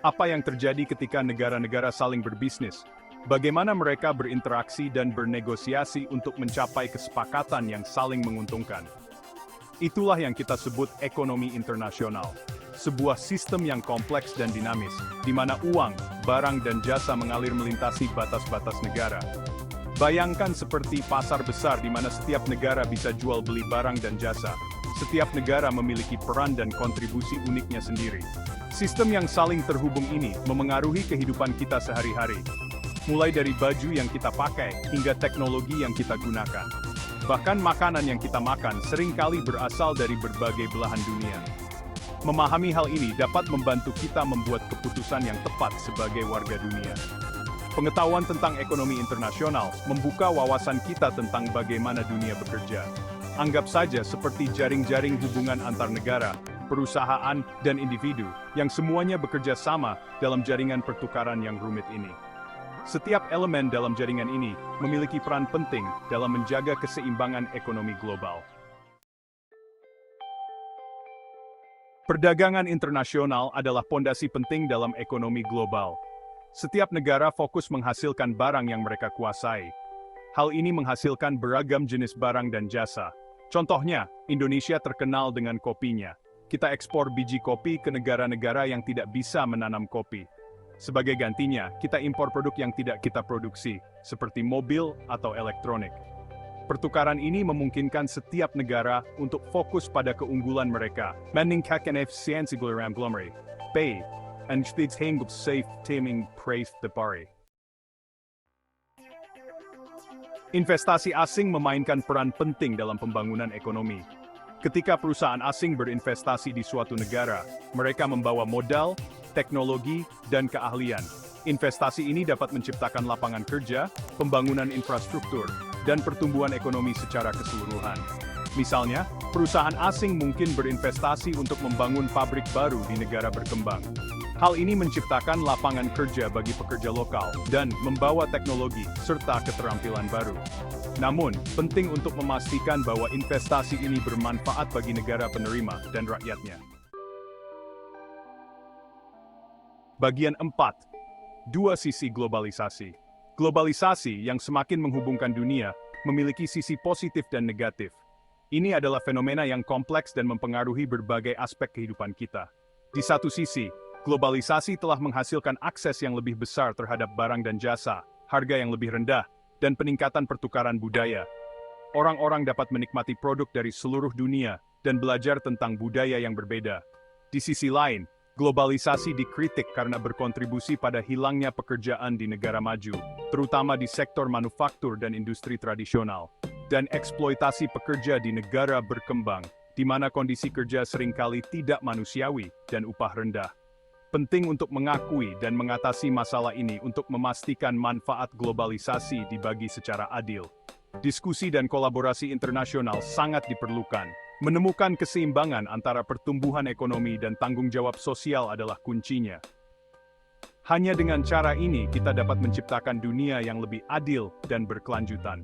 Apa yang terjadi ketika negara-negara saling berbisnis? Bagaimana mereka berinteraksi dan bernegosiasi untuk mencapai kesepakatan yang saling menguntungkan? Itulah yang kita sebut ekonomi internasional. Sebuah sistem yang kompleks dan dinamis, di mana uang, barang dan jasa mengalir melintasi batas-batas negara. Bayangkan seperti pasar besar di mana setiap negara bisa jual beli barang dan jasa. Setiap negara memiliki peran dan kontribusi uniknya sendiri. Sistem yang saling terhubung ini memengaruhi kehidupan kita sehari-hari. Mulai dari baju yang kita pakai, hingga teknologi yang kita gunakan. Bahkan makanan yang kita makan seringkali berasal dari berbagai belahan dunia. Memahami hal ini dapat membantu kita membuat keputusan yang tepat sebagai warga dunia. Pengetahuan tentang ekonomi internasional membuka wawasan kita tentang bagaimana dunia bekerja. Anggap saja seperti jaring-jaring hubungan antar negara, perusahaan, dan individu, yang semuanya bekerja sama dalam jaringan pertukaran yang rumit ini. Setiap elemen dalam jaringan ini memiliki peran penting dalam menjaga keseimbangan ekonomi global. Perdagangan internasional adalah pondasi penting dalam ekonomi global. Setiap negara fokus menghasilkan barang yang mereka kuasai. Hal ini menghasilkan beragam jenis barang dan jasa. Contohnya, Indonesia terkenal dengan kopinya. Kita ekspor biji kopi ke negara-negara yang tidak bisa menanam kopi. Sebagai gantinya, kita impor produk yang tidak kita produksi, seperti mobil atau elektronik. Pertukaran ini memungkinkan setiap negara untuk fokus pada keunggulan mereka. Meningkatkan efisiensi aglomerasi. P. En steeds henggup safe timing praise the pari. Investasi asing memainkan peran penting dalam pembangunan ekonomi. Ketika perusahaan asing berinvestasi di suatu negara, mereka membawa modal, teknologi, dan keahlian. Investasi ini dapat menciptakan lapangan kerja, pembangunan infrastruktur, dan pertumbuhan ekonomi secara keseluruhan. Misalnya, perusahaan asing mungkin berinvestasi untuk membangun pabrik baru di negara berkembang. Hal ini menciptakan lapangan kerja bagi pekerja lokal dan membawa teknologi serta keterampilan baru. Namun, penting untuk memastikan bahwa investasi ini bermanfaat bagi negara penerima dan rakyatnya. Bagian 4. Dua sisi globalisasi. Globalisasi yang semakin menghubungkan dunia memiliki sisi positif dan negatif. Ini adalah fenomena yang kompleks dan mempengaruhi berbagai aspek kehidupan kita. Di satu sisi, globalisasi telah menghasilkan akses yang lebih besar terhadap barang dan jasa, harga yang lebih rendah, dan peningkatan pertukaran budaya. Orang-orang dapat menikmati produk dari seluruh dunia dan belajar tentang budaya yang berbeda. Di sisi lain, globalisasi dikritik karena berkontribusi pada hilangnya pekerjaan di negara maju, terutama di sektor manufaktur dan industri tradisional, dan eksploitasi pekerja di negara berkembang, di mana kondisi kerja seringkali tidak manusiawi dan upah rendah. Penting untuk mengakui dan mengatasi masalah ini untuk memastikan manfaat globalisasi dibagi secara adil. Diskusi dan kolaborasi internasional sangat diperlukan. Menemukan keseimbangan antara pertumbuhan ekonomi dan tanggung jawab sosial adalah kuncinya. Hanya dengan cara ini kita dapat menciptakan dunia yang lebih adil dan berkelanjutan.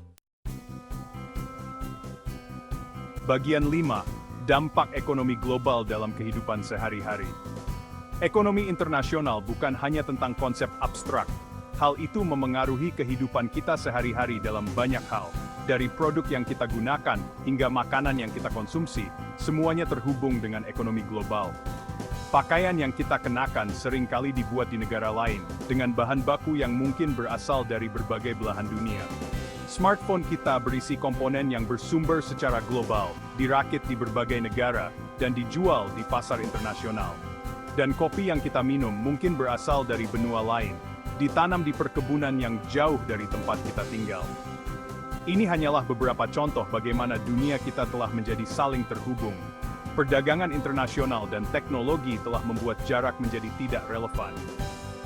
Bagian 5. Dampak ekonomi global dalam kehidupan sehari-hari. Ekonomi internasional bukan hanya tentang konsep abstrak. Hal itu memengaruhi kehidupan kita sehari-hari dalam banyak hal. Dari produk yang kita gunakan hingga makanan yang kita konsumsi, semuanya terhubung dengan ekonomi global. Pakaian yang kita kenakan seringkali dibuat di negara lain, dengan bahan baku yang mungkin berasal dari berbagai belahan dunia. Smartphone kita berisi komponen yang bersumber secara global, dirakit di berbagai negara, dan dijual di pasar internasional. Dan kopi yang kita minum mungkin berasal dari benua lain, ditanam di perkebunan yang jauh dari tempat kita tinggal. Ini hanyalah beberapa contoh bagaimana dunia kita telah menjadi saling terhubung. Perdagangan internasional dan teknologi telah membuat jarak menjadi tidak relevan.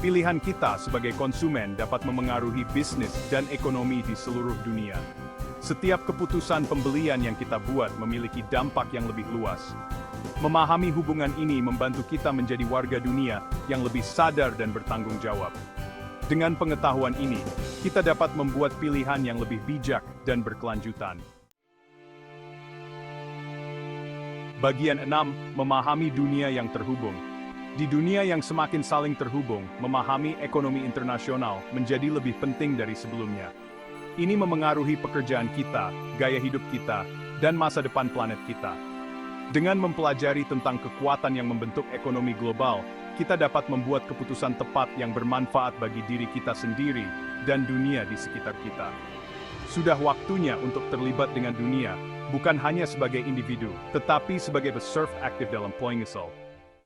Pilihan kita sebagai konsumen dapat memengaruhi bisnis dan ekonomi di seluruh dunia. Setiap keputusan pembelian yang kita buat memiliki dampak yang lebih luas. Memahami hubungan ini membantu kita menjadi warga dunia yang lebih sadar dan bertanggung jawab. Dengan pengetahuan ini, kita dapat membuat pilihan yang lebih bijak dan berkelanjutan. Bagian 6. Memahami dunia yang terhubung. Di dunia yang semakin saling terhubung, memahami ekonomi internasional menjadi lebih penting dari sebelumnya. Ini memengaruhi pekerjaan kita, gaya hidup kita, dan masa depan planet kita. Dengan mempelajari tentang kekuatan yang membentuk ekonomi global, kita dapat membuat keputusan tepat yang bermanfaat bagi diri kita sendiri dan dunia di sekitar kita. Sudah waktunya untuk terlibat dengan dunia, bukan hanya sebagai individu, tetapi sebagai peserta aktif dalam Poingisol.